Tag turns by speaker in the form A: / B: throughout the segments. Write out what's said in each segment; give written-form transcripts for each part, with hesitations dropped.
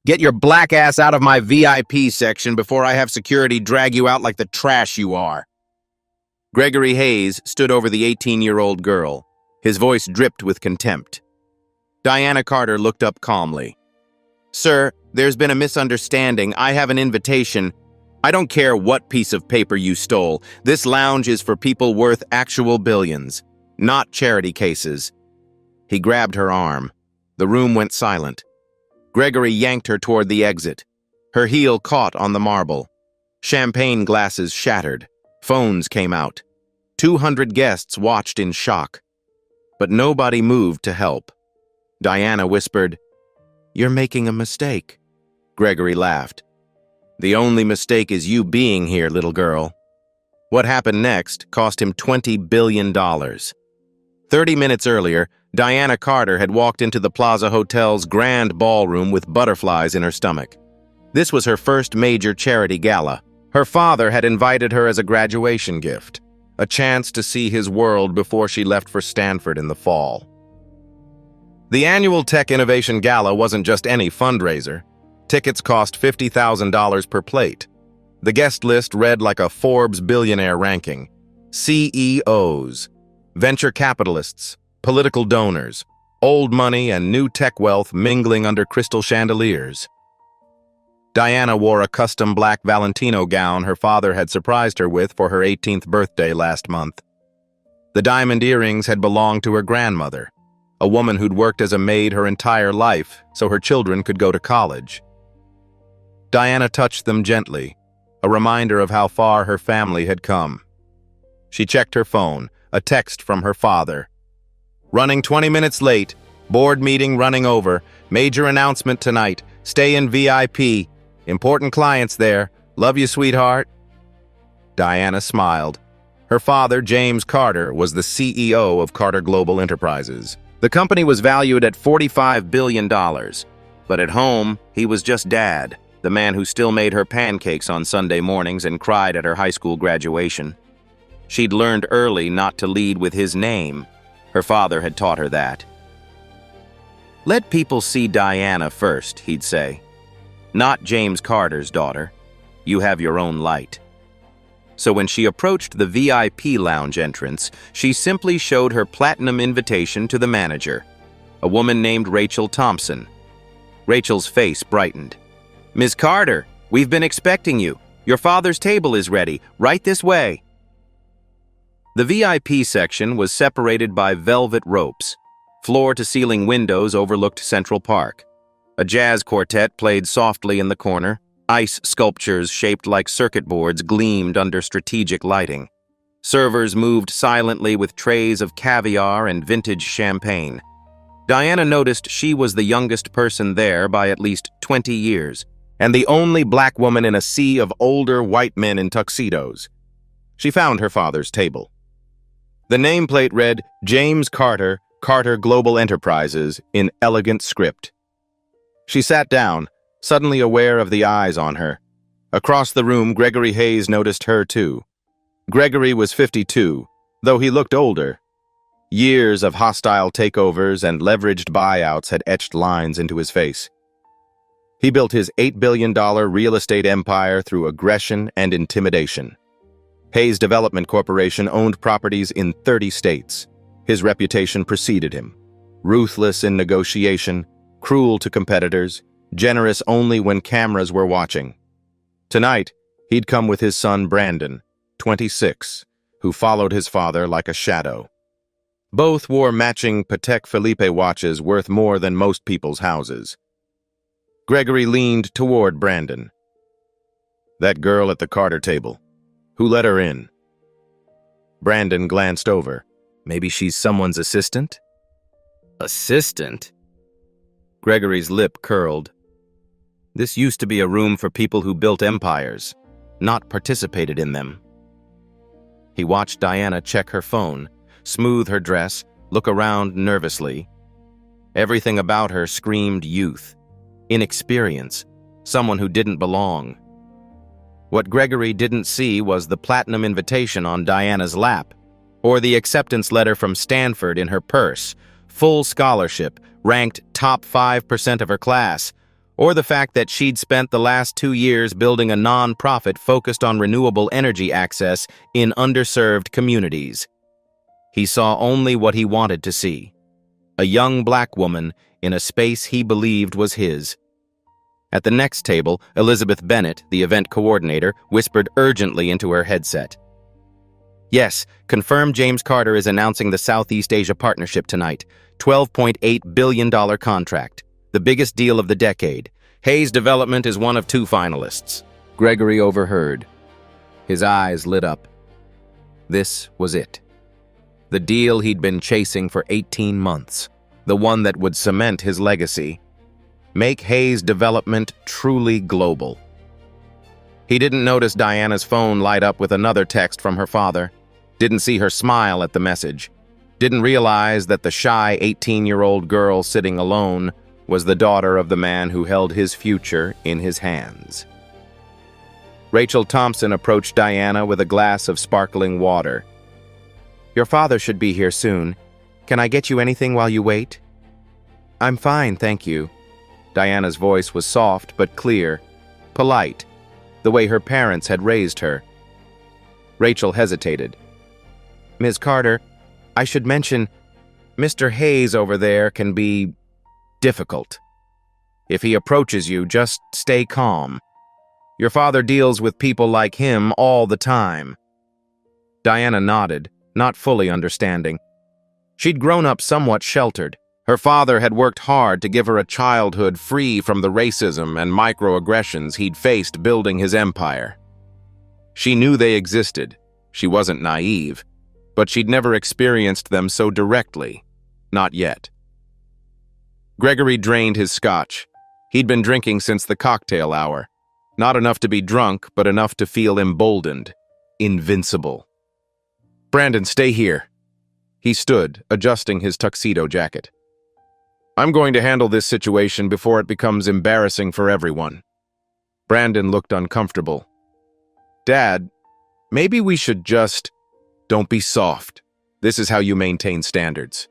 A: Get your black ass out of my VIP section before I have security drag you out like the trash you are. Gregory Hayes stood over the 18-year-old girl. His voice dripped with contempt. Diana Carter looked up calmly. Sir, there's been a misunderstanding. I have an invitation. I don't care what piece of paper you stole. This lounge is for people worth actual billions, not charity cases. He grabbed her arm. The room went silent. Gregory yanked her toward the exit. Her heel caught on the marble. Champagne glasses shattered. Phones came out. 200 guests watched in shock. But nobody moved to help. Diana whispered, "You're making a mistake." Gregory laughed. "The only mistake is you being here, little girl." What happened next cost him $20 billion. 30 minutes earlier, Diana Carter had walked into the Plaza Hotel's grand ballroom with butterflies in her stomach. This was her first major charity gala. Her father had invited her as a graduation gift, a chance to see his world before she left for Stanford in the fall. The annual Tech Innovation Gala wasn't just any fundraiser. Tickets cost $50,000 per plate. The guest list read like a Forbes Billionaire ranking. CEOs, venture capitalists, political donors, old money and new tech wealth mingling under crystal chandeliers. Diana wore a custom black Valentino gown her father had surprised her with for her 18th birthday last month. The diamond earrings had belonged to her grandmother, a woman who'd worked as a maid her entire life so her children could go to college. Diana touched them gently, a reminder of how far her family had come. She checked her phone, a text from her father. "Running 20 minutes late, board meeting running over, major announcement tonight, stay in VIP, important clients there, love you sweetheart." Diana smiled. Her father, James Carter, was the CEO of Carter Global Enterprises. The company was valued at $45 billion, but at home, he was just Dad, the man who still made her pancakes on Sunday mornings and cried at her high school graduation. She'd learned early not to lead with his name. Her father had taught her that. "Let people see Diana first," he'd say. "Not James Carter's daughter. You have your own light." So when she approached the VIP lounge entrance, she simply showed her platinum invitation to the manager, a woman named Rachel Thompson. Rachel's face brightened. "Ms. Carter, we've been expecting you. Your father's table is ready. Right this way." The VIP section was separated by velvet ropes. Floor-to-ceiling windows overlooked Central Park. A jazz quartet played softly in the corner. Ice sculptures shaped like circuit boards gleamed under strategic lighting. Servers moved silently with trays of caviar and vintage champagne. Diana noticed she was the youngest person there by at least 20 years, and the only black woman in a sea of older white men in tuxedos. She found her father's table. The nameplate read, "James Carter, Carter Global Enterprises," in elegant script. She sat down, suddenly aware of the eyes on her. Across the room, Gregory Hayes noticed her too. Gregory was 52, though he looked older. Years of hostile takeovers and leveraged buyouts had etched lines into his face. He built his $8 billion real estate empire through aggression and intimidation. Hayes Development Corporation owned properties in 30 states. His reputation preceded him. Ruthless in negotiation, cruel to competitors, generous only when cameras were watching. Tonight, he'd come with his son Brandon, 26, who followed his father like a shadow. Both wore matching Patek Philippe watches worth more than most people's houses. Gregory leaned toward Brandon. "That girl at the Carter table. Who let her in?" Brandon glanced over. "Maybe she's someone's assistant?" "Assistant?" Gregory's lip curled. This used to be a room for people who built empires, not participated in them. He watched Diana check her phone, smooth her dress, look around nervously. Everything about her screamed youth, inexperience, someone who didn't belong. What Gregory didn't see was the platinum invitation on Diana's lap, or the acceptance letter from Stanford in her purse, full scholarship, ranked top 5% of her class, or the fact that she'd spent the last 2 years building a non-profit focused on renewable energy access in underserved communities. He saw only what he wanted to see: a young black woman in a space he believed was his. At the next table, Elizabeth Bennett, the event coordinator, whispered urgently into her headset. "Yes, confirm James Carter is announcing the Southeast Asia Partnership tonight. $12.8 billion contract. The biggest deal of the decade. Hayes Development is one of 2 finalists." Gregory overheard. His eyes lit up. This was it. The deal he'd been chasing for 18 months. The one that would cement his legacy. Make Hayes Development truly global. He didn't notice Diana's phone light up with another text from her father. Didn't see her smile at the message. Didn't realize that the shy 18-year-old girl sitting alone was the daughter of the man who held his future in his hands. Rachel Thompson approached Diana with a glass of sparkling water. "Your father should be here soon. Can I get you anything while you wait?" "I'm fine, thank you." Diana's voice was soft but clear, polite, the way her parents had raised her. Rachel hesitated. "Ms. Carter, I should mention, Mr. Hayes over there can be difficult. If he approaches you, just stay calm. Your father deals with people like him all the time." Diana nodded, not fully understanding. She'd grown up somewhat sheltered. Her father had worked hard to give her a childhood free from the racism and microaggressions he'd faced building his empire. She knew they existed. She wasn't naive, but she'd never experienced them so directly. Not yet. Gregory drained his scotch. He'd been drinking since the cocktail hour. Not enough to be drunk, but enough to feel emboldened, invincible. "Brandon, stay here." He stood, adjusting his tuxedo jacket. "I'm going to handle this situation before it becomes embarrassing for everyone." Brandon looked uncomfortable. "Dad, maybe we should just..." "Don't be soft. This is how you maintain standards."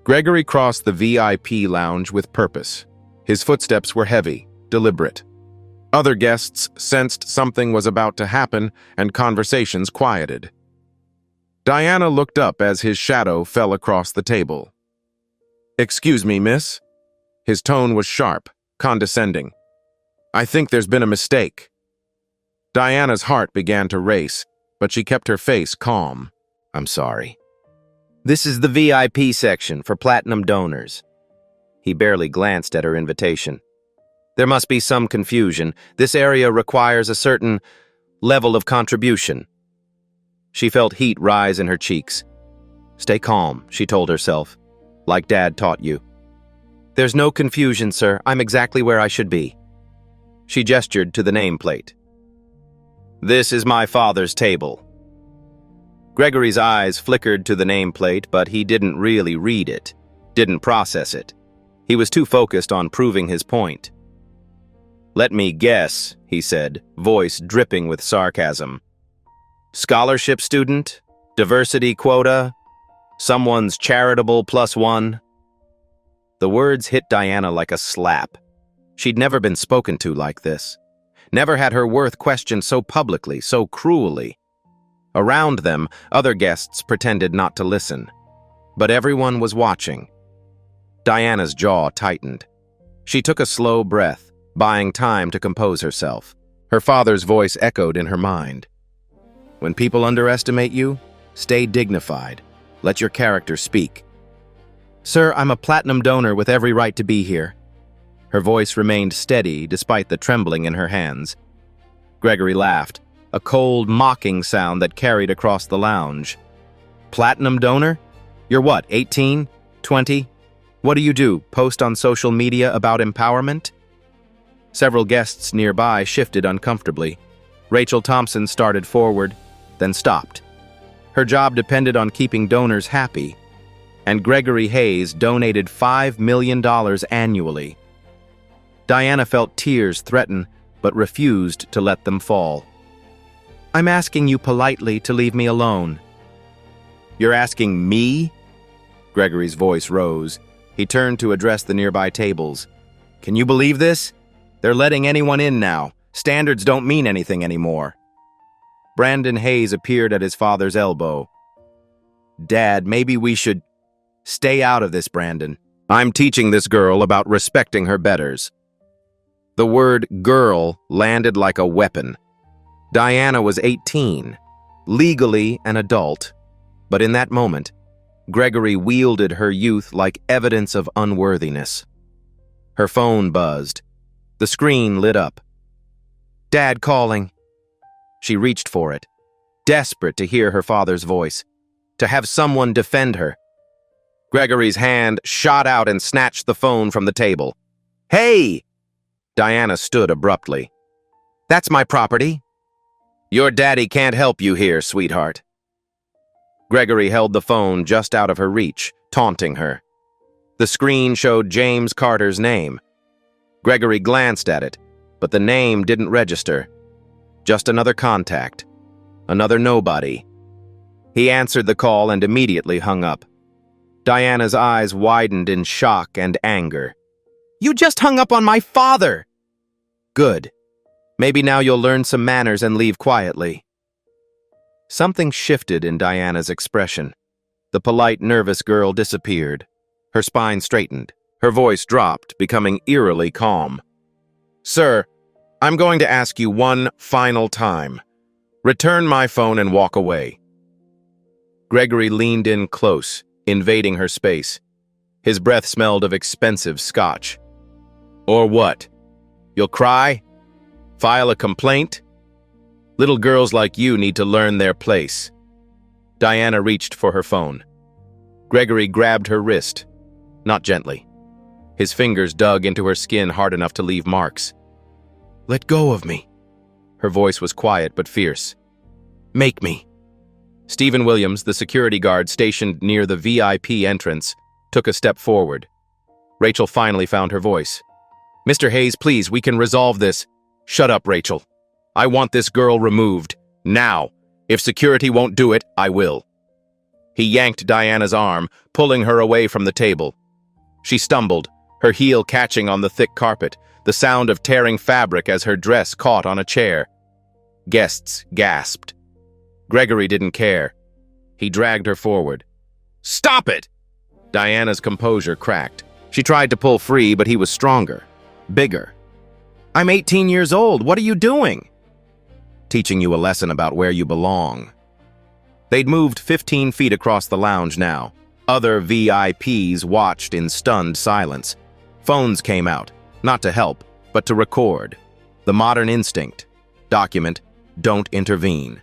A: Gregory crossed the VIP lounge with purpose. His footsteps were heavy, deliberate. Other guests sensed something was about to happen, and conversations quieted. Diana looked up as his shadow fell across the table. "Excuse me, miss?" His tone was sharp, condescending. "I think there's been a mistake." Diana's heart began to race, but she kept her face calm. "I'm sorry. This is the VIP section for platinum donors." He barely glanced at her invitation. "There must be some confusion. This area requires a certain level of contribution." She felt heat rise in her cheeks. "Stay calm," she told herself, "like Dad taught you." "There's no confusion, sir. I'm exactly where I should be." She gestured to the nameplate. "This is my father's table." Gregory's eyes flickered to the nameplate, but he didn't really read it, didn't process it. He was too focused on proving his point. "Let me guess," he said, voice dripping with sarcasm. "Scholarship student? Diversity quota? Someone's charitable +1? The words hit Diana like a slap. She'd never been spoken to like this. Never had her worth questioned so publicly, so cruelly. Around them, other guests pretended not to listen. But everyone was watching. Diana's jaw tightened. She took a slow breath, buying time to compose herself. Her father's voice echoed in her mind. "When people underestimate you, stay dignified. Let your character speak." "Sir, I'm a platinum donor with every right to be here." Her voice remained steady despite the trembling in her hands. Gregory laughed, a cold, mocking sound that carried across the lounge. "Platinum donor? You're what, 18? 20? What do you do, post on social media about empowerment?" Several guests nearby shifted uncomfortably. Rachel Thompson started forward, then stopped. Her job depended on keeping donors happy, and Gregory Hayes donated $5 million annually. Diana felt tears threaten, but refused to let them fall. "I'm asking you politely to leave me alone." "You're asking me?" Gregory's voice rose. He turned to address the nearby tables. Can you believe this? They're letting anyone in now. Standards don't mean anything anymore. Brandon Hayes appeared at his father's elbow. Dad, maybe we should stay out of this, Brandon. I'm teaching this girl about respecting her betters. The word girl landed like a weapon. Diana was 18, legally an adult, but in that moment, Gregory wielded her youth like evidence of unworthiness. Her phone buzzed. The screen lit up. Dad calling. She reached for it, desperate to hear her father's voice, to have someone defend her. Gregory's hand shot out and snatched the phone from the table. Hey! Diana stood abruptly. That's my property. Your daddy can't help you here, sweetheart. Gregory held the phone just out of her reach, taunting her. The screen showed James Carter's name. Gregory glanced at it, but the name didn't register. Just another contact. Another nobody. He answered the call and immediately hung up. Diana's eyes widened in shock and anger. You just hung up on my father! Good. Maybe now you'll learn some manners and leave quietly. Something shifted in Diana's expression. The polite, nervous girl disappeared. Her spine straightened. Her voice dropped, becoming eerily calm. Sir, I'm going to ask you one final time. Return my phone and walk away. Gregory leaned in close, invading her space. His breath smelled of expensive scotch. Or what? You'll cry? File a complaint? Little girls like you need to learn their place. Diana reached for her phone. Gregory grabbed her wrist, not gently. His fingers dug into her skin hard enough to leave marks. Let go of me. Her voice was quiet but fierce. Make me. Stephen Williams, the security guard stationed near the VIP entrance, took a step forward. Rachel finally found her voice. Mr. Hayes, please, we can resolve this. Shut up, Rachel. I want this girl removed. Now. If security won't do it, I will. He yanked Diana's arm, pulling her away from the table. She stumbled, her heel catching on the thick carpet, the sound of tearing fabric as her dress caught on a chair. Guests gasped. Gregory didn't care. He dragged her forward. Stop it! Diana's composure cracked. She tried to pull free, but he was stronger, bigger. I'm 18 years old. What are you doing? Teaching you a lesson about where you belong. They'd moved 15 feet across the lounge now. Other VIPs watched in stunned silence. Phones came out, not to help, but to record. The modern instinct. Document, don't intervene.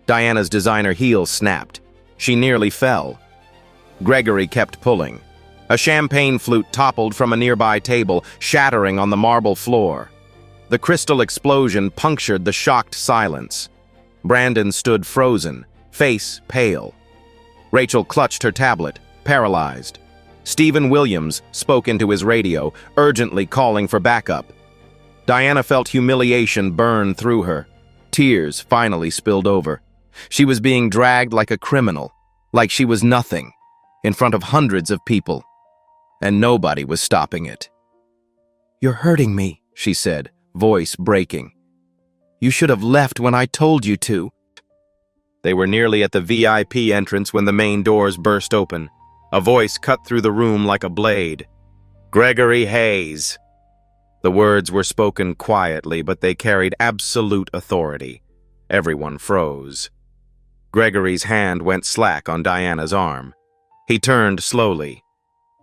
A: Diana's designer heel snapped. She nearly fell. Gregory kept pulling. A champagne flute toppled from a nearby table, shattering on the marble floor. The crystal explosion punctured the shocked silence. Brandon stood frozen, face pale. Rachel clutched her tablet, paralyzed. Stephen Williams spoke into his radio, urgently calling for backup. Diana felt humiliation burn through her. Tears finally spilled over. She was being dragged like a criminal, like she was nothing, in front of hundreds of people. And nobody was stopping it. You're hurting me, she said, voice breaking. You should have left when I told you to. They were nearly at the VIP entrance when the main doors burst open. A voice cut through the room like a blade. Gregory Hayes. The words were spoken quietly, but they carried absolute authority. Everyone froze. Gregory's hand went slack on Diana's arm. He turned slowly.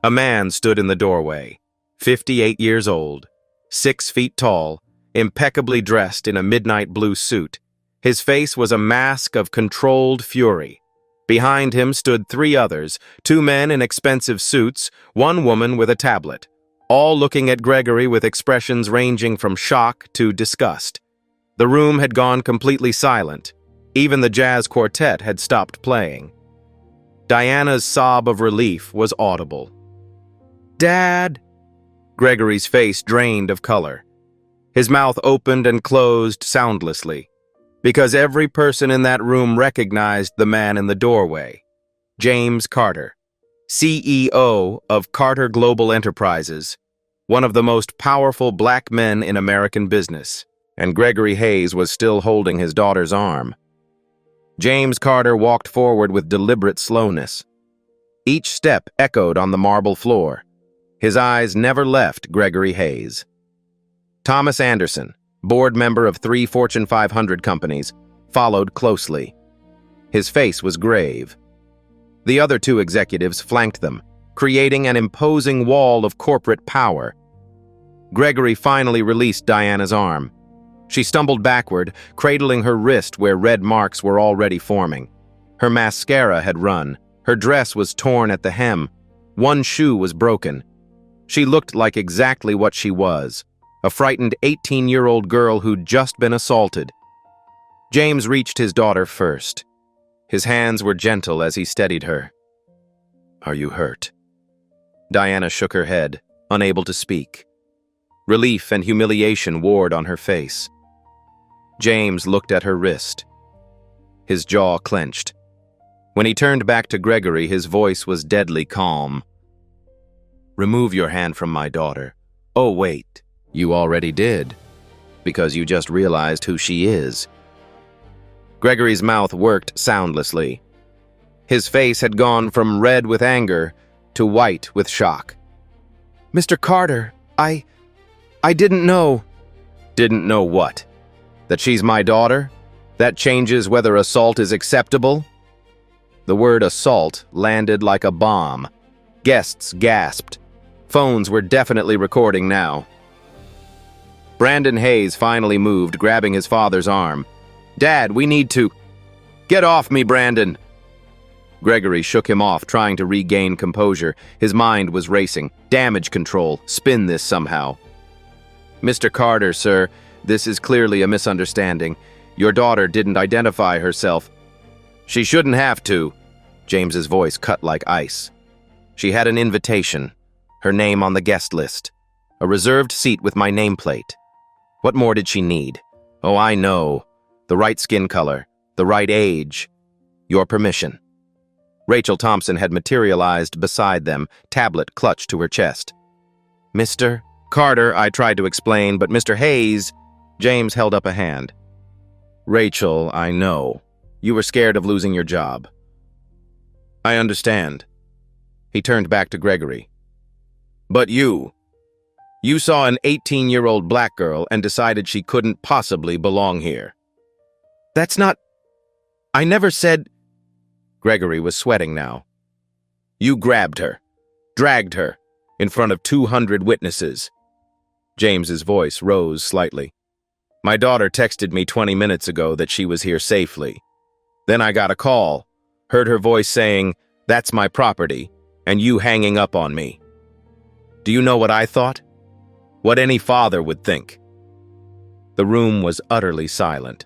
A: A man stood in the doorway, 58 years old, 6 feet tall, impeccably dressed in a midnight blue suit. His face was a mask of controlled fury. Behind him stood 3 others, 2 men in expensive suits, 1 woman with a tablet, all looking at Gregory with expressions ranging from shock to disgust. The room had gone completely silent. Even the jazz quartet had stopped playing. Diana's sob of relief was audible. Dad! Gregory's face drained of color. His mouth opened and closed soundlessly, because every person in that room recognized the man in the doorway. James Carter, CEO of Carter Global Enterprises, one of the most powerful black men in American business, and Gregory Hayes was still holding his daughter's arm. James Carter walked forward with deliberate slowness. Each step echoed on the marble floor. His eyes never left Gregory Hayes. Thomas Anderson, board member of 3 Fortune 500 companies, followed closely. His face was grave. The other 2 executives flanked them, creating an imposing wall of corporate power. Gregory finally released Diana's arm. She stumbled backward, cradling her wrist where red marks were already forming. Her mascara had run. Her dress was torn at the hem. One shoe was broken. She looked like exactly what she was, a frightened 18-year-old girl who'd just been assaulted. James reached his daughter first. His hands were gentle as he steadied her. "Are you hurt?" Diana shook her head, unable to speak. Relief and humiliation warred on her face. James looked at her wrist. His jaw clenched. When he turned back to Gregory, his voice was deadly calm. "Remove your hand from my daughter." "Oh, wait, you already did, because you just realized who she is." Gregory's mouth worked soundlessly. His face had gone from red with anger to white with shock. "Mr. Carter, I didn't know." "Didn't know what? That she's my daughter? That changes whether assault is acceptable?" The word assault landed like a bomb. Guests gasped. Phones were definitely recording now. Brandon Hayes finally moved, grabbing his father's arm. "Dad, we need to—" "Get off me, Brandon!" Gregory shook him off, trying to regain composure. His mind was racing. Damage control. Spin this somehow. "Mr. Carter, sir, this is clearly a misunderstanding. Your daughter didn't identify herself." "She shouldn't have to." James's voice cut like ice. "She had an invitation, her name on the guest list, a reserved seat with my nameplate. What more did she need? Oh, I know. The right skin color, the right age. Your permission." Rachel Thompson had materialized beside them, tablet clutched to her chest. "Mr. Carter," I tried to explain, but Mr. Hayes— James held up a hand. "Rachel, I know. You were scared of losing your job." "I understand." He turned back to Gregory. "But you saw an 18-year-old black girl and decided she couldn't possibly belong here." "That's not— I never said—" Gregory was sweating now. "You grabbed her, dragged her, in front of 200 witnesses." James's voice rose slightly. "My daughter texted me 20 minutes ago that she was here safely. Then I got a call, heard her voice saying, 'That's my property,' and you hanging up on me. Do you know what I thought? What any father would think." The room was utterly silent.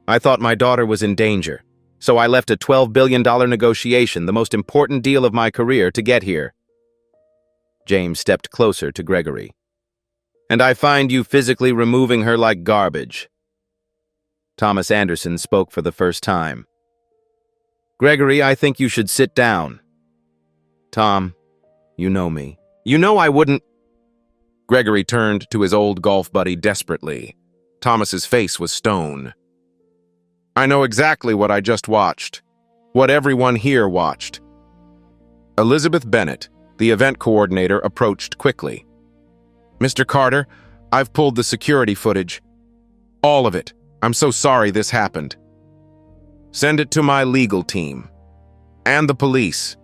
A: "I thought my daughter was in danger, so I left a $12 billion negotiation, the most important deal of my career, to get here." James stepped closer to Gregory. "And I find you physically removing her like garbage." Thomas Anderson spoke for the first time. "Gregory, I think you should sit down." "Tom, you know me. You know I wouldn't—" Gregory turned to his old golf buddy desperately. Thomas's face was stone. "I know exactly what I just watched. What everyone here watched." Elizabeth Bennett, the event coordinator, approached quickly. "Mr. Carter, I've pulled the security footage. All of it. I'm so sorry this happened. Send it to my legal team. And the police."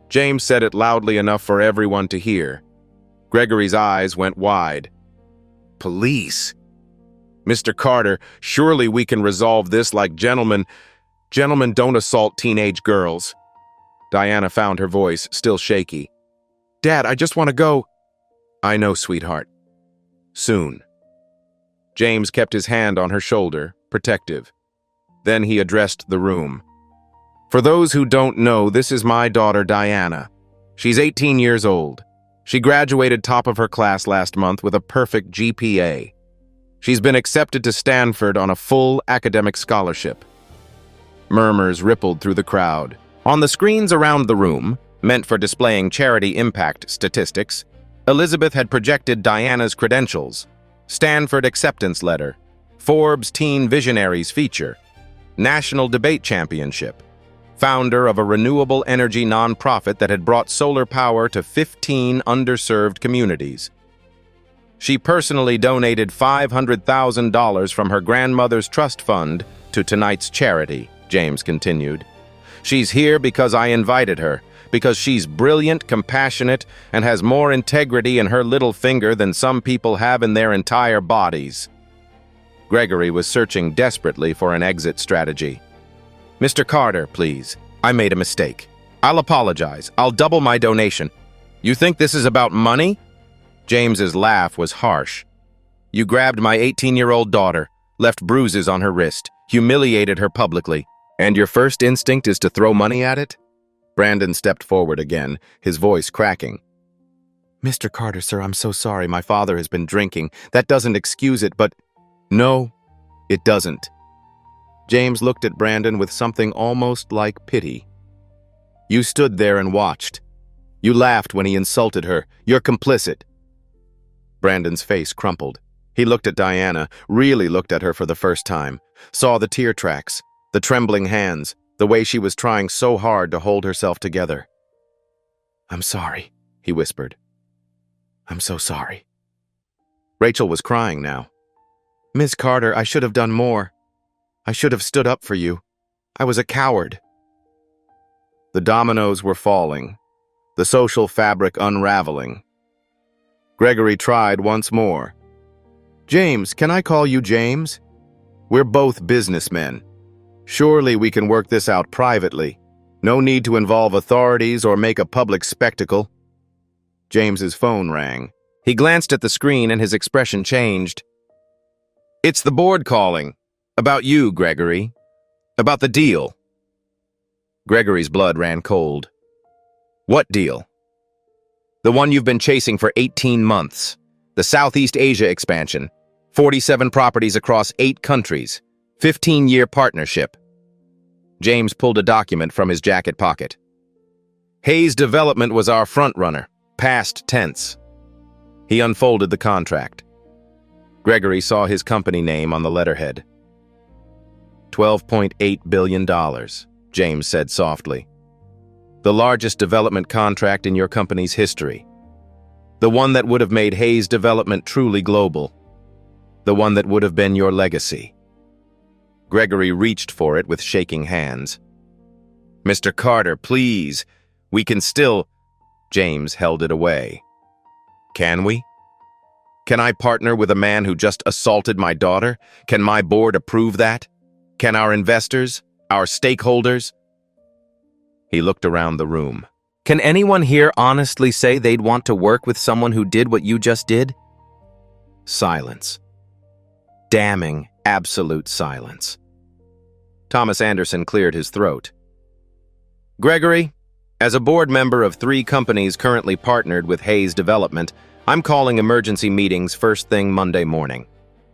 A: James said it loudly enough for everyone to hear. Gregory's eyes went wide. "Police? Mr. Carter, surely we can resolve this like gentlemen. Gentlemen don't assault teenage girls." Diana found her voice, still shaky. "Dad, I just want to go." "I know, sweetheart. Soon." James kept his hand on her shoulder, protective. Then he addressed the room. "For those who don't know, this is my daughter, Diana. She's 18 years old. She graduated top of her class last month with a perfect GPA. She's been accepted to Stanford on a full academic scholarship." Murmurs rippled through the crowd. On the screens around the room, meant for displaying charity impact statistics, Elizabeth had projected Diana's credentials: Stanford acceptance letter, Forbes Teen Visionaries feature, National Debate Championship, founder of a renewable energy nonprofit that had brought solar power to 15 underserved communities. She personally donated $500,000 from her grandmother's trust fund to tonight's charity, James continued. She's here because I invited her, because she's brilliant, compassionate, and has more integrity in her little finger than some people have in their entire bodies. Gregory was searching desperately for an exit strategy. Mr. Carter, please. I made a mistake. I'll apologize. I'll double my donation. You think this is about money? James's laugh was harsh. You grabbed my 18-year-old daughter, left bruises on her wrist, humiliated her publicly, and your first instinct is to throw money at it? Brandon stepped forward again, his voice cracking. Mr. Carter, sir, I'm so sorry. My father has been drinking. That doesn't excuse it, but... No, it doesn't. James looked at Brandon with something almost like pity. You stood there and watched. You laughed when he insulted her. You're complicit. Brandon's face crumpled. He looked at Diana, really looked at her for the first time, saw the tear tracks, the trembling hands, the way she was trying so hard to hold herself together. I'm sorry, he whispered. I'm so sorry. Rachel was crying now. Miss Carter, I should have done more. I should have stood up for you. I was a coward. The dominoes were falling, the social fabric unraveling. Gregory tried once more. James, can I call you James? We're both businessmen. Surely we can work this out privately. No need to involve authorities or make a public spectacle. James's phone rang. He glanced at the screen and his expression changed. It's the board calling. About you, Gregory. About the deal. Gregory's blood ran cold. What deal? The one you've been chasing for 18 months. The Southeast Asia expansion. 47 properties across 8 countries. 15-year partnership. James pulled a document from his jacket pocket. Hayes Development was our frontrunner. Past tense. He unfolded the contract. Gregory saw his company name on the letterhead. $12.8 billion, James said softly. The largest development contract in your company's history. The one that would have made Hayes Development truly global. The one that would have been your legacy. Gregory reached for it with shaking hands. Mr. Carter, please. We can still... James held it away. Can we? Can I partner with a man who just assaulted my daughter? Can my board approve that? Can our investors? Our stakeholders? He looked around the room. Can anyone here honestly say they'd want to work with someone who did what you just did? Silence. Damning, absolute silence. Thomas Anderson cleared his throat. Gregory, as a board member of 3 companies currently partnered with Hayes Development, I'm calling emergency meetings first thing Monday morning.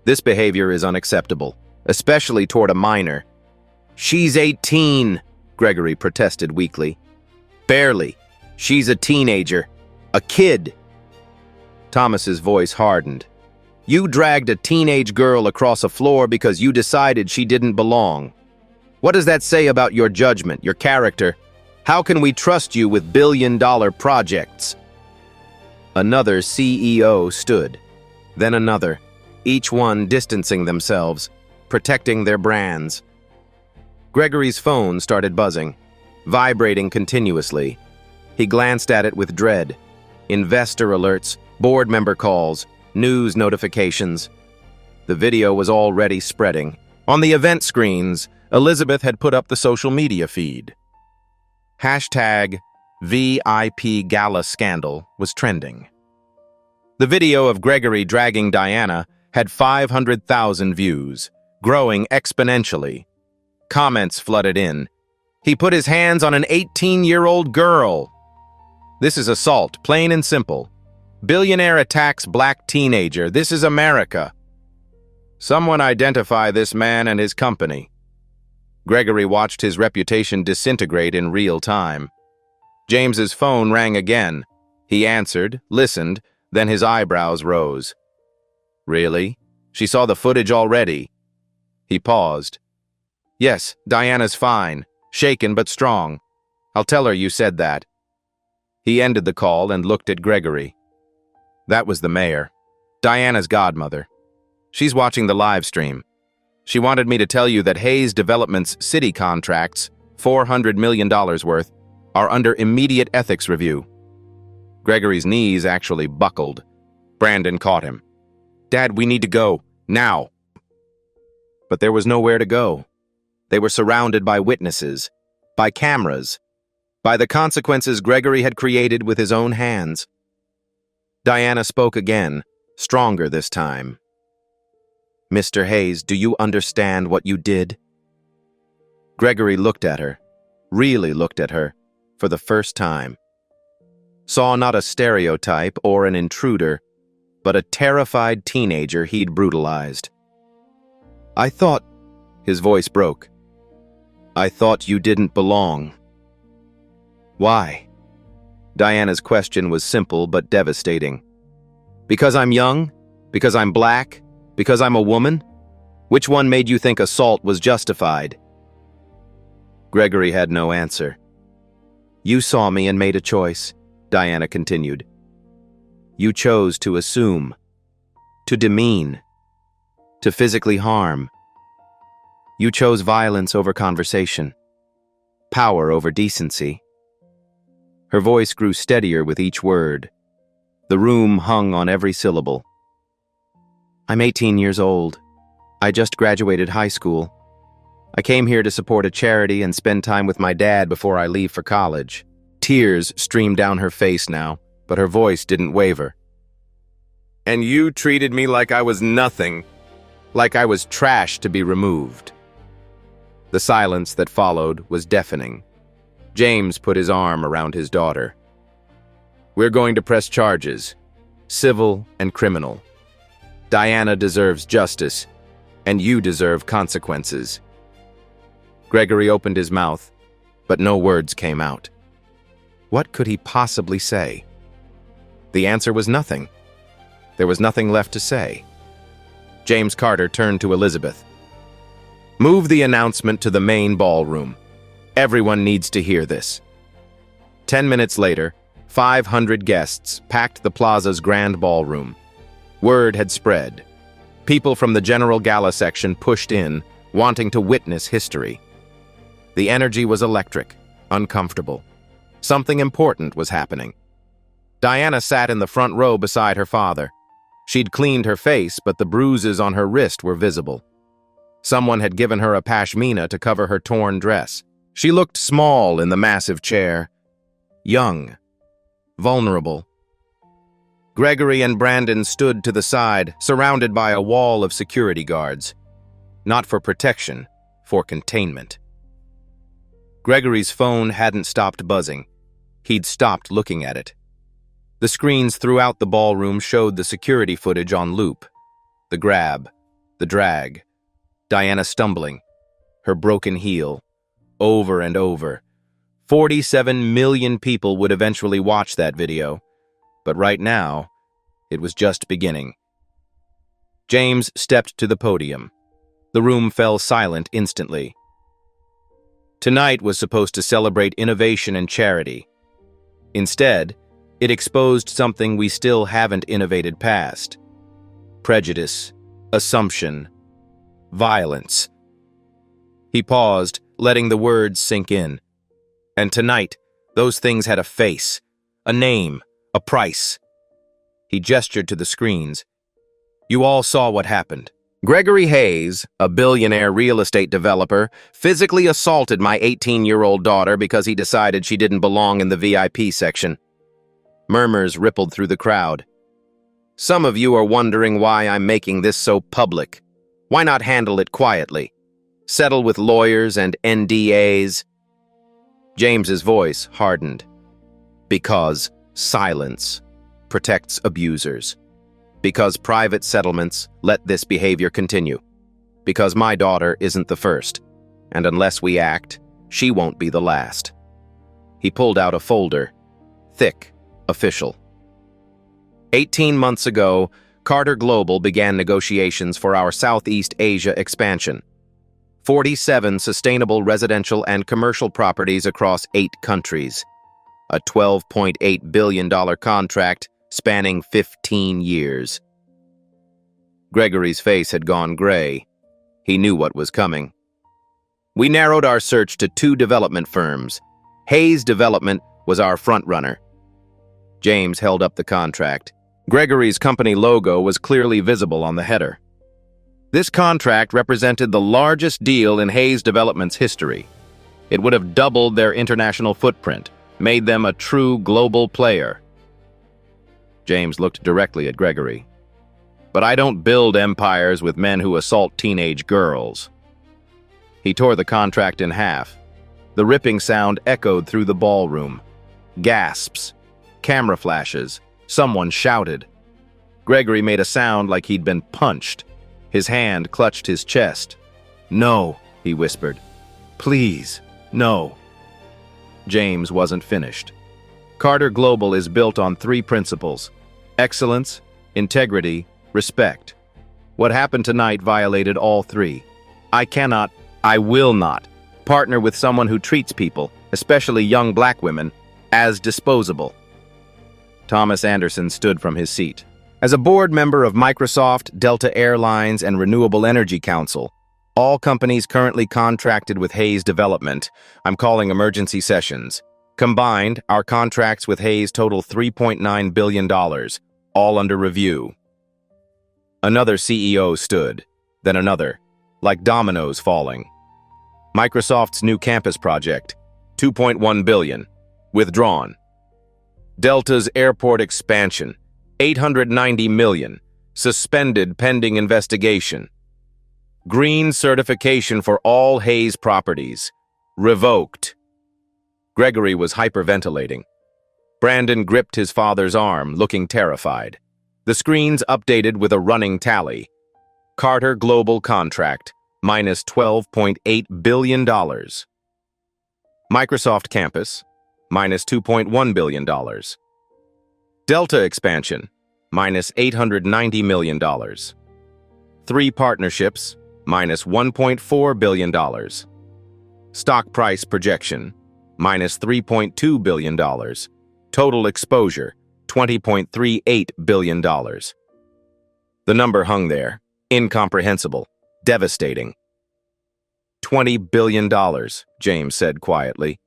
A: This behavior is unacceptable, especially toward a minor. She's 18, Gregory protested weakly. Barely. She's a teenager. A kid. Thomas's voice hardened. You dragged a teenage girl across a floor because you decided she didn't belong. What does that say about your judgment, your character? How can we trust you with billion-dollar projects? Another CEO stood, then another, each one distancing themselves, protecting their brands. Gregory's phone started buzzing, vibrating continuously. He glanced at it with dread. Investor alerts, board member calls, news notifications. The video was already spreading. On the event screens, Elizabeth had put up the social media feed. Hashtag VIP Gala Scandal was trending. The video of Gregory dragging Diana had 500,000 views, growing exponentially. Comments flooded in. He put his hands on an 18-year-old girl. This is assault, plain and simple. Billionaire attacks black teenager. This is America. Someone identify this man and his company. Gregory watched his reputation disintegrate in real time. James's phone rang again. He answered, listened, Then his eyebrows rose. Really? She saw the footage already? He paused. Yes, Diana's fine, shaken but strong. I'll tell her you said that. He ended the call and looked at Gregory. That was the mayor, Diana's godmother. She's watching the live stream. She wanted me to tell you that Hayes Development's city contracts, $400 million worth, are under immediate ethics review. Gregory's knees actually buckled. Brandon caught him. Dad, we need to go, now. But there was nowhere to go. They were surrounded by witnesses, by cameras, by the consequences Gregory had created with his own hands. Diana spoke again, stronger this time. Mr. Hayes, do you understand what you did? Gregory looked at her, really looked at her, for the first time. Saw not a stereotype or an intruder, but a terrified teenager he'd brutalized. I thought, his voice broke. I thought you didn't belong. Why? Diana's question was simple but devastating. Because I'm young? Because I'm black? Because I'm a woman? Which one made you think assault was justified? Gregory had no answer. You saw me and made a choice, Diana continued. You chose to assume, to demean, to physically harm. You chose violence over conversation, power over decency. Her voice grew steadier with each word. The room hung on every syllable. I'm 18 years old. I just graduated high school. I came here to support a charity and spend time with my dad before I leave for college. Tears streamed down her face now, but her voice didn't waver. And you treated me like I was nothing, like I was trash to be removed. The silence that followed was deafening. James put his arm around his daughter. We're going to press charges, civil and criminal. Diana deserves justice, and you deserve consequences. Gregory opened his mouth, but no words came out. What could he possibly say? The answer was nothing. There was nothing left to say. James Carter turned to Elizabeth. Move the announcement to the main ballroom. Everyone needs to hear this. 10 minutes later, 500 guests packed the plaza's grand ballroom. Word had spread. People from the general gala section pushed in, wanting to witness history. The energy was electric, uncomfortable. Something important was happening. Diana sat in the front row beside her father. She'd cleaned her face, but the bruises on her wrist were visible. Someone had given her a pashmina to cover her torn dress. She looked small in the massive chair. Young. Vulnerable. Gregory and Brandon stood to the side, surrounded by a wall of security guards. Not for protection, for containment. Gregory's phone hadn't stopped buzzing. He'd stopped looking at it. The screens throughout the ballroom showed the security footage on loop. The grab, the drag, Diana stumbling, her broken heel, over and over. 47 million people would eventually watch that video, but right now, it was just beginning. James stepped to the podium. The room fell silent instantly. Tonight was supposed to celebrate innovation and charity. Instead, it exposed something we still haven't innovated past. Prejudice, assumption, violence. He paused, letting the words sink in. And tonight, those things had a face, a name, a price. He gestured to the screens. You all saw what happened. Gregory Hayes, a billionaire real estate developer, physically assaulted my 18-year-old daughter because he decided she didn't belong in the VIP section. Murmurs rippled through the crowd. Some of you are wondering why I'm making this so public. Why not handle it quietly? Settle with lawyers and NDAs? James's voice hardened. Because silence protects abusers. Because private settlements let this behavior continue. Because my daughter isn't the first, and unless we act, she won't be the last. He pulled out a folder, thick, official. 18 months ago, Carter Global began negotiations for our Southeast Asia expansion. 47 sustainable residential and commercial properties across 8 countries. A $12.8 billion contract spanning 15 years. Gregory's face had gone gray. He knew what was coming. We narrowed our search to 2 development firms. Hayes Development was our frontrunner. James held up the contract. Gregory's company logo was clearly visible on the header. This contract represented the largest deal in Hayes Development's history. It would have doubled their international footprint, made them a true global player. James looked directly at Gregory. But I don't build empires with men who assault teenage girls. He tore the contract in half. The ripping sound echoed through the ballroom. Gasps, camera flashes, someone shouted. Gregory made a sound like he'd been punched. His hand clutched his chest. "No," he whispered. "Please, no." James wasn't finished. Carter Global is built on 3 principles: excellence, integrity, respect. What happened tonight violated all 3. I will not partner with someone who treats people, especially young black women, as disposable. Thomas Anderson stood from his seat. As a board member of Microsoft, Delta Airlines, and Renewable Energy Council, all companies currently contracted with Hayes Development, I'm calling emergency sessions. Combined, our contracts with Hayes total $3.9 billion, all under review. Another CEO stood, then another, like dominoes falling. Microsoft's new campus project, $2.1 billion, withdrawn. Delta's airport expansion, $890 million, suspended pending investigation. Green certification for all Hayes properties, revoked. Gregory was hyperventilating. Brandon gripped his father's arm, looking terrified. The screens updated with a running tally. Carter Global contract, minus $12.8 billion. Microsoft campus, minus $2.1 billion. Delta expansion, minus $890 million. 3 partnerships, minus $1.4 billion. Stock price projection, minus $3.2 billion. Total exposure, $20.38 billion. The number hung there, incomprehensible, devastating. $20 billion, James said quietly.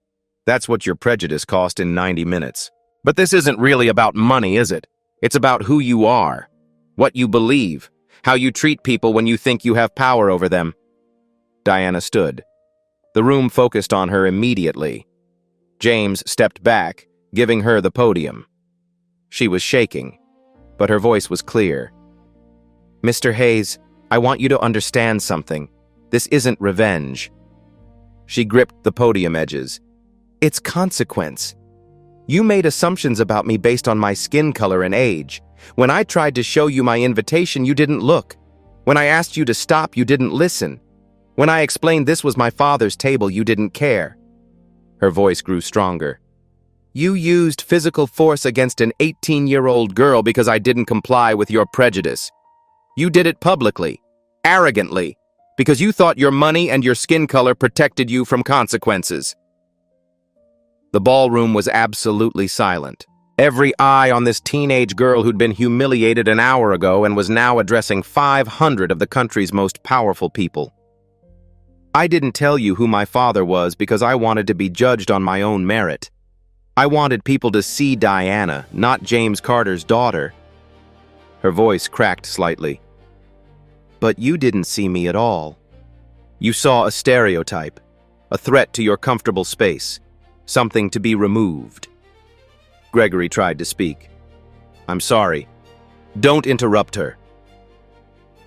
A: That's what your prejudice cost in 90 minutes. But this isn't really about money, is it? It's about who you are, what you believe, how you treat people when you think you have power over them. Diana stood. The room focused on her immediately. James stepped back, giving her the podium. She was shaking, but her voice was clear. "Mr. Hayes, I want you to understand something. This isn't revenge." She gripped the podium edges. "It's consequence. You made assumptions about me based on my skin color and age. When I tried to show you my invitation, you didn't look. When I asked you to stop, you didn't listen. When I explained this was my father's table, you didn't care." Her voice grew stronger. "You used physical force against an 18-year-old girl because I didn't comply with your prejudice. You did it publicly, arrogantly, because you thought your money and your skin color protected you from consequences." The ballroom was absolutely silent. Every eye on this teenage girl who'd been humiliated an hour ago and was now addressing 500 of the country's most powerful people. "I didn't tell you who my father was because I wanted to be judged on my own merit. I wanted people to see Diana, not James Carter's daughter." Her voice cracked slightly. "But you didn't see me at all. You saw a stereotype, a threat to your comfortable space, something to be removed." Gregory tried to speak. "I'm sorry. Don't interrupt her."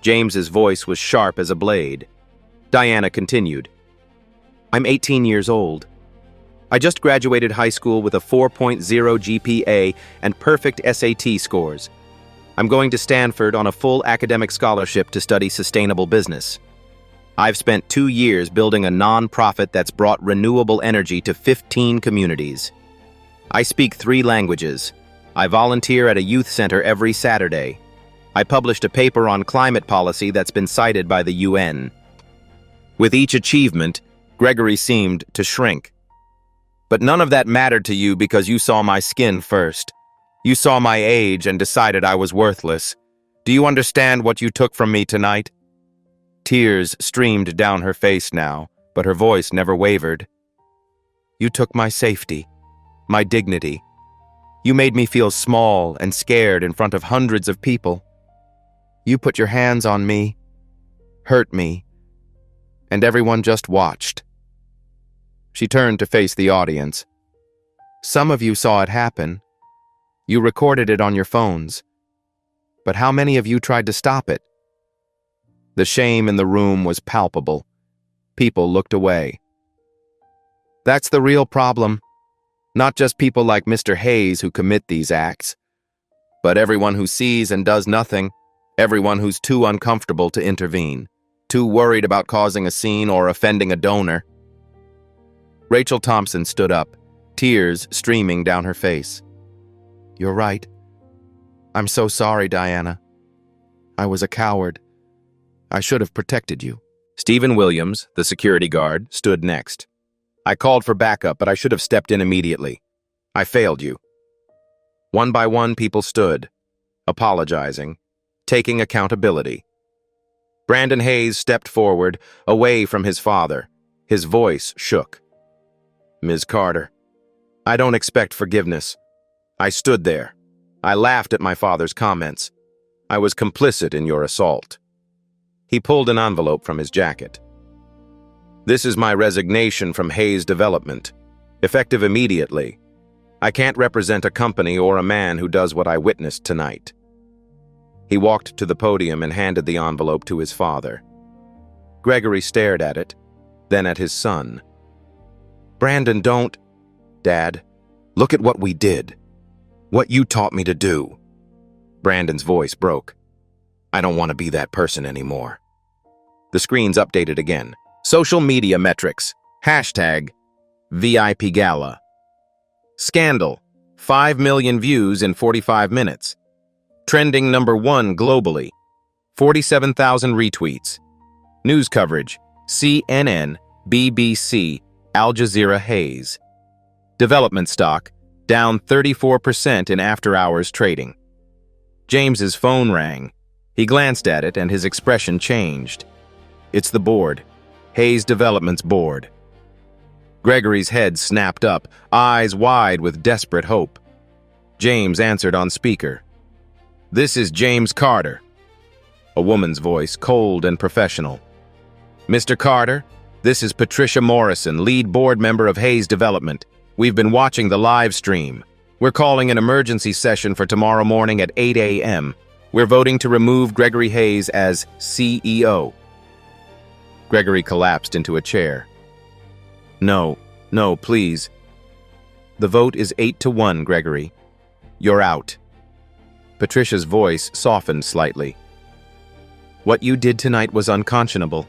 A: James's voice was sharp as a blade. Diana continued. "I'm 18 years old. I just graduated high school with a 4.0 GPA and perfect SAT scores. I'm going to Stanford on a full academic scholarship to study sustainable business. I've spent 2 years building a non-profit that's brought renewable energy to 15 communities. I speak 3 languages: I volunteer at a youth center every Saturday. I published a paper on climate policy that's been cited by the UN. With each achievement, Gregory seemed to shrink. But none of that mattered to you because you saw my skin first. You saw my age and decided I was worthless. Do you understand what you took from me tonight? Tears streamed down her face now, but her voice never wavered. You took my safety, my dignity. You made me feel small and scared in front of hundreds of people. You put your hands on me, hurt me, and everyone just watched. She turned to face the audience. Some of you saw it happen. You recorded it on your phones. But how many of you tried to stop it? The shame in the room was palpable. People looked away. That's the real problem. Not just people like Mr. Hayes who commit these acts, but everyone who sees and does nothing, everyone who's too uncomfortable to intervene, too worried about causing a scene or offending a donor. Rachel Thompson stood up, tears streaming down her face. You're right. I'm so sorry, Diana. I was a coward. I should have protected you. Stephen Williams, the security guard, stood next. I called for backup, but I should have stepped in immediately. I failed you. One by one, people stood, apologizing, taking accountability. Brandon Hayes stepped forward, away from his father. His voice shook. Ms. Carter, I don't expect forgiveness. I stood there. I laughed at my father's comments. I was complicit in your assault. He pulled an envelope from his jacket. This is my resignation from Hayes Development, effective immediately. I can't represent a company or a man who does what I witnessed tonight. He walked to the podium and handed the envelope to his father. Gregory stared at it, then at his son. Brandon, don't. Dad, look at what we did. What you taught me to do. Brandon's voice broke. I don't want to be that person anymore. The screens updated again. Social media metrics. Hashtag VIP Gala. Scandal. 5 million views in 45 minutes. Trending #1 globally. 47,000 retweets. News coverage. CNN, BBC, Al Jazeera Hayes. Development stock. Down 34% in after-hours trading. James's phone rang. He glanced at it and his expression changed. It's the board. Hayes Development's board. Gregory's head snapped up, eyes wide with desperate hope. James answered on speaker. This is James Carter. A woman's voice, cold and professional. Mr. Carter, this is Patricia Morrison, lead board member of Hayes Development. We've been watching the live stream. We're calling an emergency session for tomorrow morning at 8 a.m. We're voting to remove Gregory Hayes as CEO. Gregory collapsed into a chair. No, please. The vote is 8-1, Gregory. You're out. Patricia's voice softened slightly. What you did tonight was unconscionable.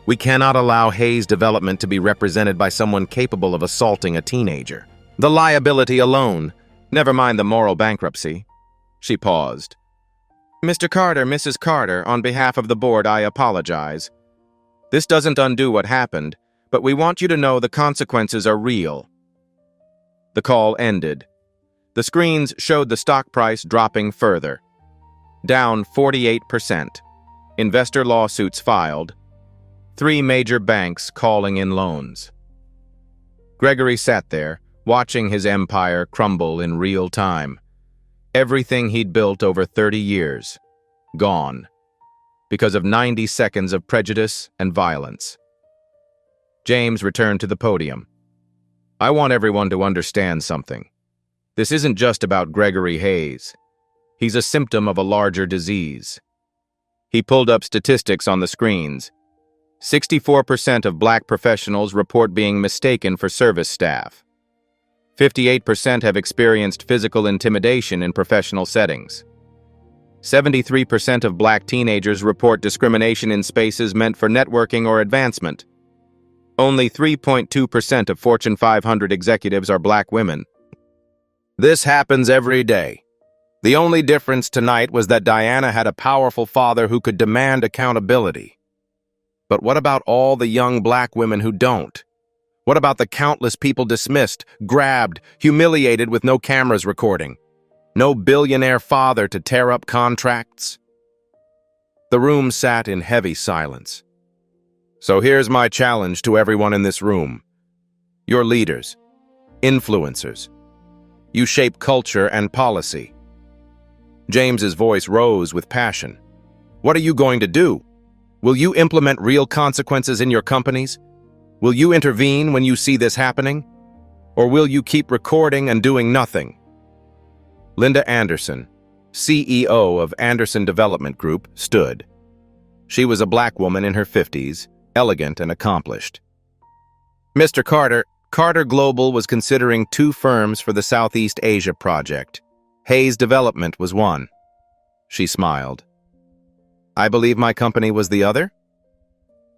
A: We cannot allow Hayes Development to be represented by someone capable of assaulting a teenager. The liability alone, never mind the moral bankruptcy. She paused. Mr. Carter, Mrs. Carter, on behalf of the board, I apologize. This doesn't undo what happened, but we want you to know the consequences are real. The call ended. The screens showed the stock price dropping further. Down 48%. Investor lawsuits filed. 3 major banks calling in loans. Gregory sat there, watching his empire crumble in real time. Everything he'd built over 30 years, gone, because of 90 seconds of prejudice and violence. James returned to the podium. I want everyone to understand something. This isn't just about Gregory Hayes. He's a symptom of a larger disease. He pulled up statistics on the screens. 64% of black professionals report being mistaken for service staff. 58% have experienced physical intimidation in professional settings. 73% of black teenagers report discrimination in spaces meant for networking or advancement. Only 3.2% of Fortune 500 executives are black women. This happens every day. The only difference tonight was that Diana had a powerful father who could demand accountability. But what about all the young black women who don't? What about the countless people dismissed, grabbed, humiliated with no cameras recording? No billionaire father to tear up contracts? The room sat in heavy silence. So here's my challenge to everyone in this room. You're leaders, influencers. You shape culture and policy. James's voice rose with passion. What are you going to do? Will you implement real consequences in your companies? Will you intervene when you see this happening? Or will you keep recording and doing nothing? Linda Anderson, CEO of Anderson Development Group, stood. She was a black woman in her 50s, elegant and accomplished. Mr. Carter, Carter Global was considering 2 firms for the Southeast Asia project. Hayes Development was one. She smiled. I believe my company was the other?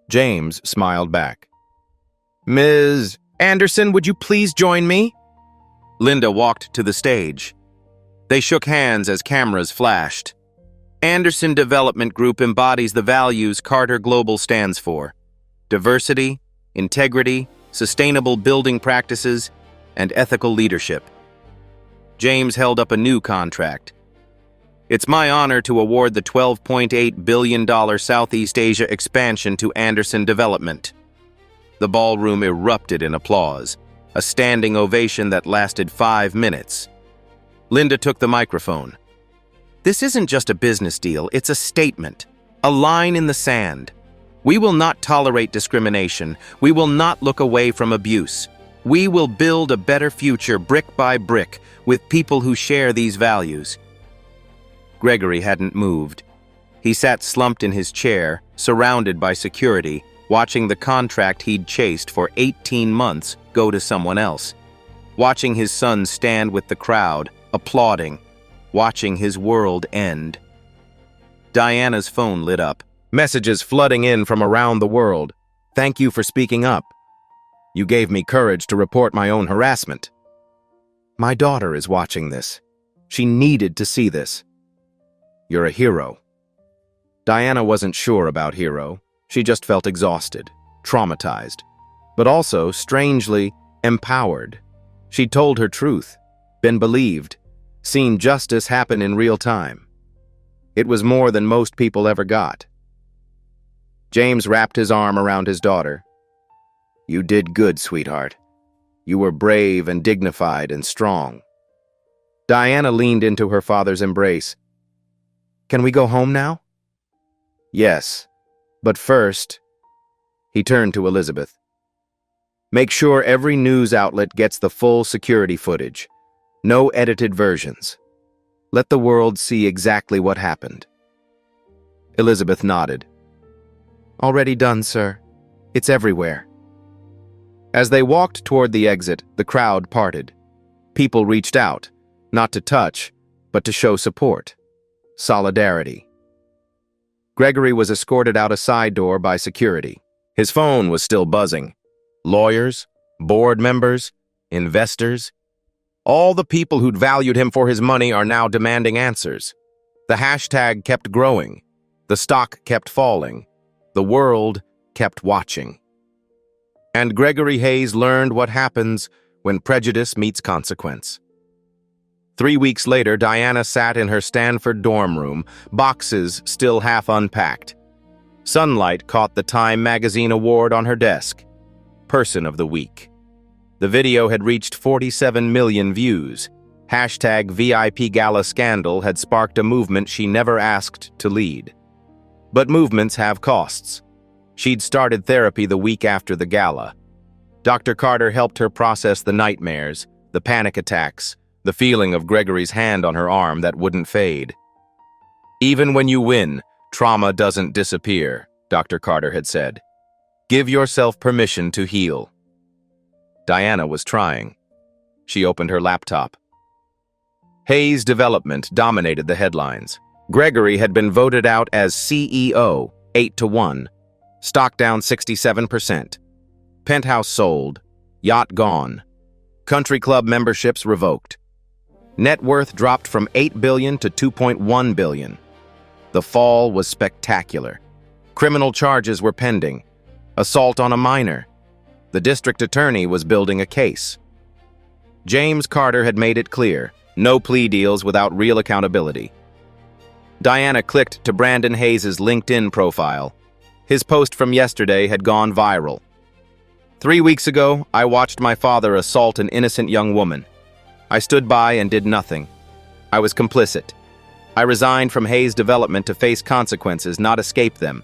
A: James smiled back. Ms. Anderson, would you please join me? Linda walked to the stage. They shook hands as cameras flashed. Anderson Development Group embodies the values Carter Global stands for: diversity, integrity, sustainable building practices, and ethical leadership. James held up a new contract. It's my honor to award the $12.8 billion Southeast Asia expansion to Anderson Development. The ballroom erupted in applause, a standing ovation that lasted 5 minutes. Linda took the microphone. This isn't just a business deal, it's a statement, a line in the sand. We will not tolerate discrimination. We will not look away from abuse. We will build a better future brick by brick with people who share these values. Gregory hadn't moved. He sat slumped in his chair, surrounded by security, watching the contract he'd chased for 18 months go to someone else. Watching his son stand with the crowd, applauding. Watching his world end. Diana's phone lit up. Messages flooding in from around the world. Thank you for speaking up. You gave me courage to report my own harassment. My daughter is watching this. She needed to see this. You're a hero. Diana wasn't sure about hero. She just felt exhausted, traumatized, but also, strangely, empowered. She'd told her truth, been believed, seen justice happen in real time. It was more than most people ever got. James wrapped his arm around his daughter. You did good, sweetheart. You were brave and dignified and strong. Diana leaned into her father's embrace. Can we go home now? Yes, but first, he turned to Elizabeth. Make sure every news outlet gets the full security footage. No edited versions. Let the world see exactly what happened. Elizabeth nodded. Already done, sir. It's everywhere. As they walked toward the exit, the crowd parted. People reached out, not to touch, but to show support. Solidarity. Gregory was escorted out a side door by security. His phone was still buzzing. Lawyers, board members, investors. All the people who'd valued him for his money are now demanding answers. The hashtag kept growing. The stock kept falling. The world kept watching. And Gregory Hayes learned what happens when prejudice meets consequence. 3 weeks later, Diana sat in her Stanford dorm room, boxes still half unpacked. Sunlight caught the Time magazine award on her desk. Person of the Week. The video had reached 47 million views. Hashtag VIP Gala Scandal had sparked a movement she never asked to lead. But movements have costs. She'd started therapy the week after the gala. Dr. Carter helped her process the nightmares, the panic attacks, the feeling of Gregory's hand on her arm that wouldn't fade. Even when you win, trauma doesn't disappear, Dr. Carter had said. Give yourself permission to heal. Diana was trying. She opened her laptop. Hayes Development dominated the headlines. Gregory had been voted out as CEO, 8-1. Stock down 67%. Penthouse sold. Yacht gone. Country club memberships revoked. Net worth dropped from $8 billion to $2.1 billion. The fall was spectacular. Criminal charges were pending. Assault on a minor. The district attorney was building a case. James Carter had made it clear, no plea deals without real accountability. Diana clicked to Brandon Hayes' LinkedIn profile. His post from yesterday had gone viral. 3 weeks ago, I watched my father assault an innocent young woman. I stood by and did nothing. I was complicit. I resigned from Hayes Development to face consequences, not escape them.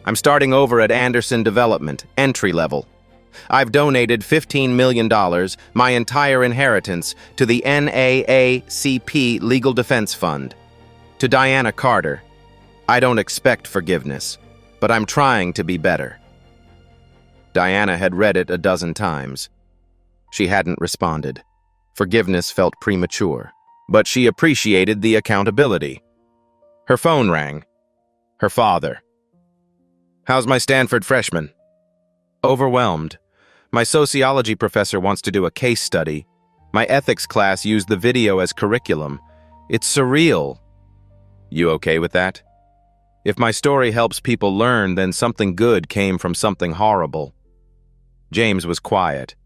A: I'm starting over at Anderson Development, entry level. I've donated $15 million, my entire inheritance, to the NAACP Legal Defense Fund. To Diana Carter, I don't expect forgiveness, but I'm trying to be better. Diana had read it a dozen times. She hadn't responded. Forgiveness felt premature, but she appreciated the accountability. Her phone rang. Her father. "How's my Stanford freshman?" "Overwhelmed. My sociology professor wants to do a case study. My ethics class used the video as curriculum. It's surreal." "You okay with that?" "If my story helps people learn, then something good came from something horrible." James was quiet.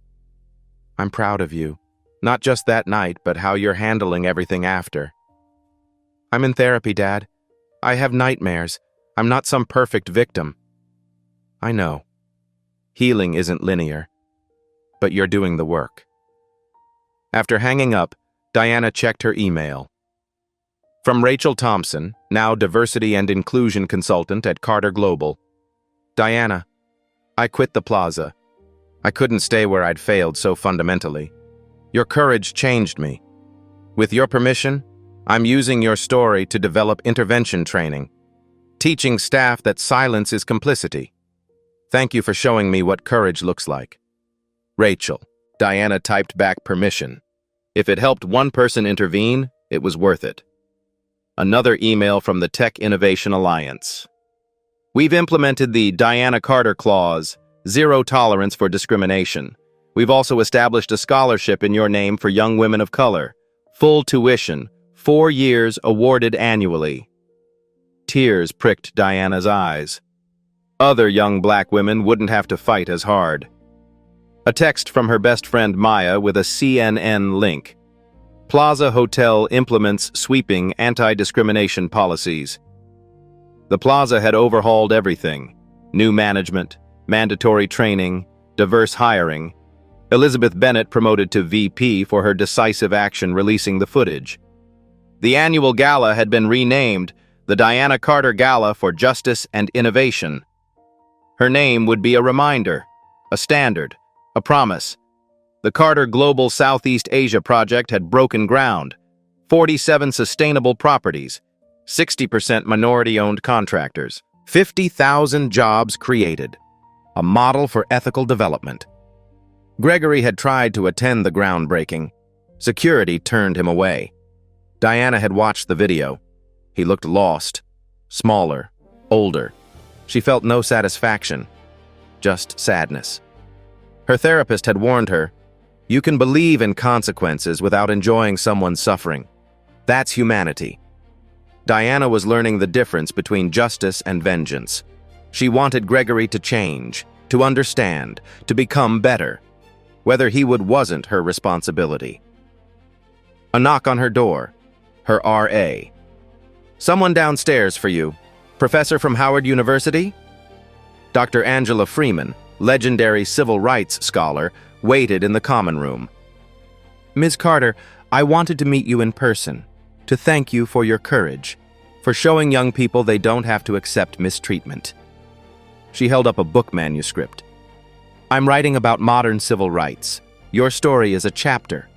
A: "I'm proud of you. Not just that night, but how you're handling everything after." "I'm in therapy, Dad. I have nightmares. I'm not some perfect victim." "I know. Healing isn't linear. But you're doing the work." After hanging up, Diana checked her email. From Rachel Thompson, now Diversity and Inclusion Consultant at Carter Global. "Diana, I quit the plaza. I couldn't stay where I'd failed so fundamentally. Your courage changed me. With your permission, I'm using your story to develop intervention training, teaching staff that silence is complicity. Thank you for showing me what courage looks like." Rachel. Diana typed back permission. If it helped one person intervene, it was worth it. Another email from the Tech Innovation Alliance. "We've implemented the Diana Carter Clause, zero tolerance for discrimination. We've also established a scholarship in your name for young women of color. Full tuition, 4 years awarded annually." Tears pricked Diana's eyes. Other young black women wouldn't have to fight as hard. A text from her best friend Maya with a CNN link. Plaza Hotel implements sweeping anti-discrimination policies. The Plaza had overhauled everything. New management, mandatory training, diverse hiring. Elizabeth Bennett promoted to VP for her decisive action releasing the footage. The annual gala had been renamed the Diana Carter Gala for Justice and Innovation. Her name would be a reminder, a standard, a promise. The Carter Global Southeast Asia Project had broken ground. 47 sustainable properties, 60% minority-owned contractors, 50,000 jobs created. A model for ethical development. Gregory had tried to attend the groundbreaking. Security turned him away. Diana had watched the video. He looked lost, smaller, older. She felt no satisfaction, just sadness. Her therapist had warned her, "You can believe in consequences without enjoying someone's suffering. That's humanity." Diana was learning the difference between justice and vengeance. She wanted Gregory to change, to understand, to become better. Whether he would wasn't her responsibility. A knock on her door. Her RA. "Someone downstairs for you. Professor from Howard University?" Dr. Angela Freeman, legendary civil rights scholar, waited in the common room. "Ms. Carter, I wanted to meet you in person, to thank you for your courage, for showing young people they don't have to accept mistreatment." She held up a book manuscript. "I'm writing about modern civil rights. Your story is a chapter."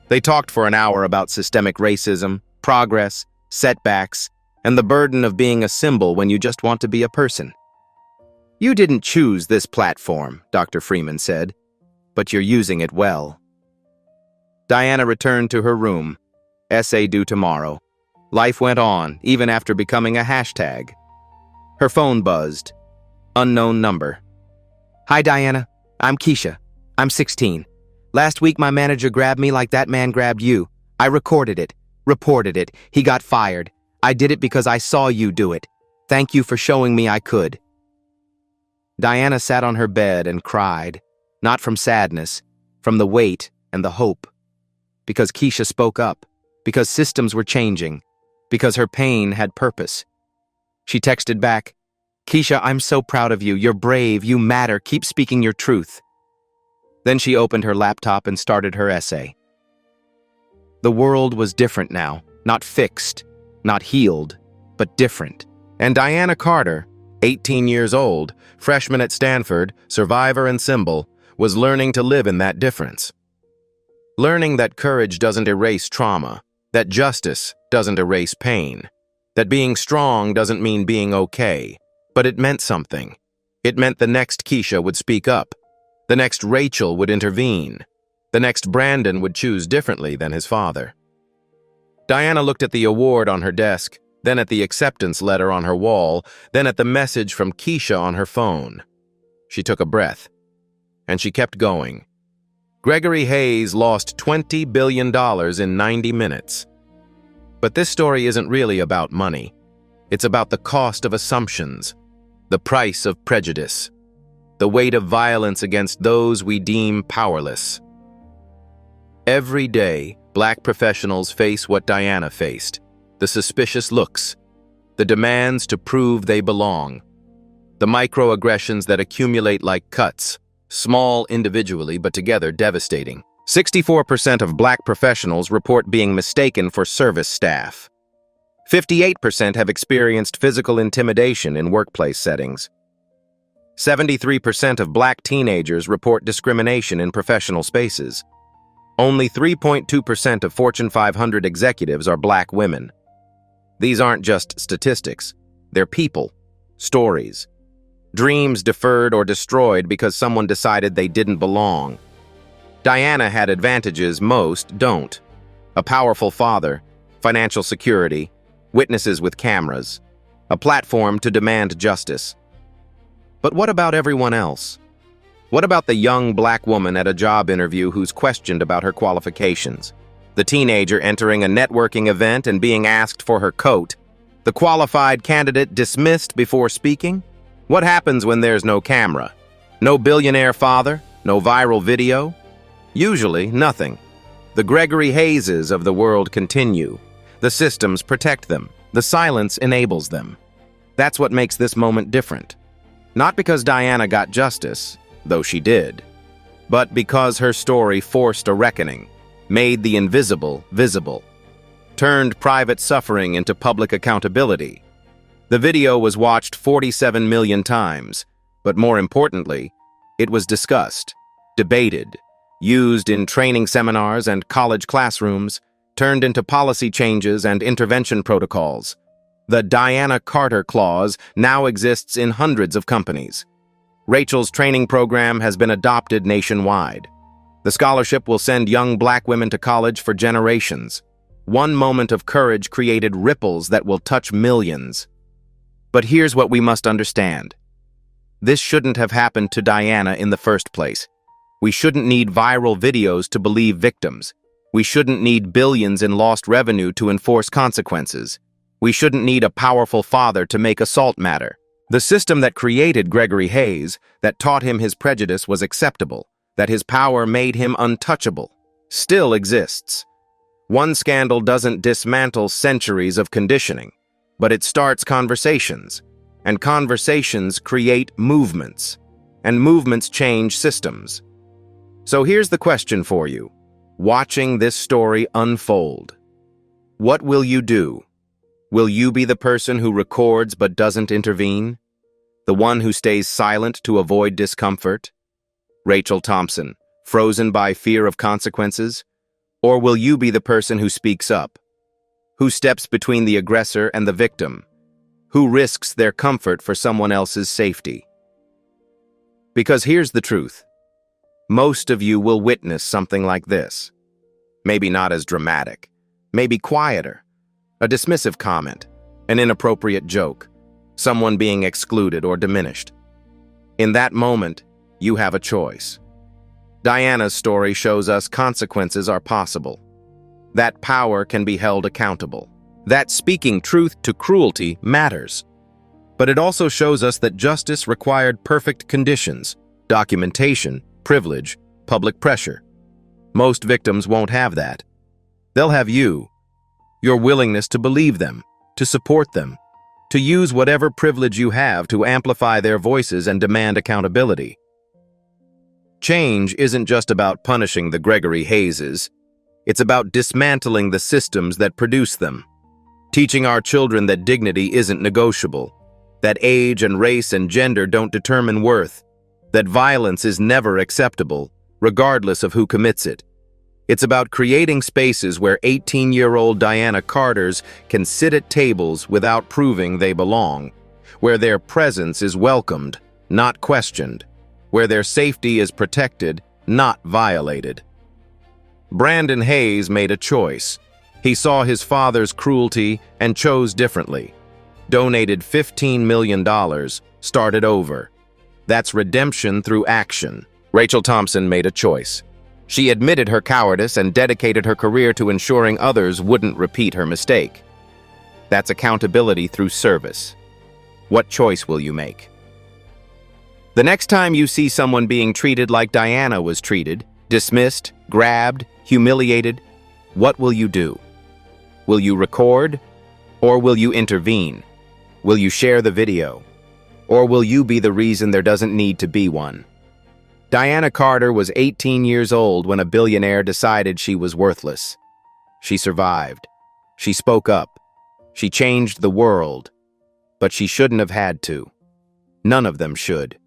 A: They talked for an hour about systemic racism, progress, setbacks, and the burden of being a symbol when you just want to be a person. "You didn't choose this platform," Dr. Freeman said, "but you're using it well." Diana returned to her room. Essay due tomorrow. Life went on, even after becoming a hashtag. Her phone buzzed. Unknown number. "Hi, Diana. I'm Keisha. I'm 16. Last week, my manager grabbed me like that man grabbed you. I recorded it, reported it. He got fired. I did it because I saw you do it. Thank you for showing me I could." Diana sat on her bed and cried, not from sadness, from the weight and the hope. Because Keisha spoke up, because systems were changing, because her pain had purpose. She texted back, "Keisha, I'm so proud of you. You're brave, you matter, keep speaking your truth." Then she opened her laptop and started her essay. The world was different now, not fixed, not healed, but different. And Diana Carter, 18 years old, freshman at Stanford, survivor and symbol, was learning to live in that difference. Learning that courage doesn't erase trauma, that justice doesn't erase pain, that being strong doesn't mean being okay, but it meant something. It meant the next Keisha would speak up, the next Rachel would intervene, the next Brandon would choose differently than his father. Diana looked at the award on her desk, then at the acceptance letter on her wall, then at the message from Keisha on her phone. She took a breath, and she kept going. Gregory Hayes lost $20 billion in 90 minutes. But this story isn't really about money. It's about the cost of assumptions, the price of prejudice, the weight of violence against those we deem powerless. Every day, Black professionals face what Diana faced: the suspicious looks, the demands to prove they belong, the microaggressions that accumulate like cuts, small individually but together devastating. 64% of Black professionals report being mistaken for service staff. 58% have experienced physical intimidation in workplace settings. 73% of Black teenagers report discrimination in professional spaces. Only 3.2% of Fortune 500 executives are Black women. These aren't just statistics. They're people, stories, dreams deferred or destroyed because someone decided they didn't belong. Diana had advantages most don't: a powerful father, financial security, witnesses with cameras, a platform to demand justice. But what about everyone else? What about the young Black woman at a job interview who's questioned about her qualifications? The teenager entering a networking event and being asked for her coat? The qualified candidate dismissed before speaking? What happens when there's no camera? No billionaire father? No viral video? Usually, nothing. The Gregory Hayeses of the world continue. The systems protect them. The silence enables them. That's what makes this moment different. Not because Diana got justice, though she did, but because her story forced a reckoning, made the invisible visible, turned private suffering into public accountability. The video was watched 47 million times, but more importantly, it was discussed, debated, used in training seminars and college classrooms, turned into policy changes and intervention protocols. The Diana Carter Clause now exists in hundreds of companies. Rachel's training program has been adopted nationwide. The scholarship will send young Black women to college for generations. One moment of courage created ripples that will touch millions. But here's what we must understand. This shouldn't have happened to Diana in the first place. We shouldn't need viral videos to believe victims. We shouldn't need billions in lost revenue to enforce consequences. We shouldn't need a powerful father to make assault matter. The system that created Gregory Hayes, that taught him his prejudice was acceptable, that his power made him untouchable, still exists. One scandal doesn't dismantle centuries of conditioning, but it starts conversations, and conversations create movements, and movements change systems. So here's the question for you, watching this story unfold. What will you do? Will you be the person who records but doesn't intervene? The one who stays silent to avoid discomfort? Rachel Thompson, frozen by fear of consequences? Or will you be the person who speaks up? Who steps between the aggressor and the victim? Who risks their comfort for someone else's safety? Because here's the truth. Most of you will witness something like this. Maybe not as dramatic. Maybe quieter. A dismissive comment. An inappropriate joke. Someone being excluded or diminished. In that moment, you have a choice. Diana's story shows us consequences are possible. That power can be held accountable. That speaking truth to cruelty matters. But it also shows us that justice required perfect conditions, documentation, privilege, public pressure. Most victims won't have that. They'll have you, your willingness to believe them, to support them, to use whatever privilege you have to amplify their voices and demand accountability. Change isn't just about punishing the Gregory Hayeses. It's about dismantling the systems that produce them, teaching our children that dignity isn't negotiable, that age and race and gender don't determine worth, that violence is never acceptable, regardless of who commits it. It's about creating spaces where 18-year-old Diana Carters can sit at tables without proving they belong, where their presence is welcomed, not questioned, where their safety is protected, not violated. Brandon Hayes made a choice. He saw his father's cruelty and chose differently. Donated $15 million, started over. That's redemption through action. Rachel Thompson made a choice. She admitted her cowardice and dedicated her career to ensuring others wouldn't repeat her mistake. That's accountability through service. What choice will you make? The next time you see someone being treated like Diana was treated, dismissed, grabbed, humiliated, what will you do? Will you record? Or will you intervene? Will you share the video? Or will you be the reason there doesn't need to be one? Diana Carter was 18 years old when a billionaire decided she was worthless. She survived. She spoke up. She changed the world. But she shouldn't have had to. None of them should.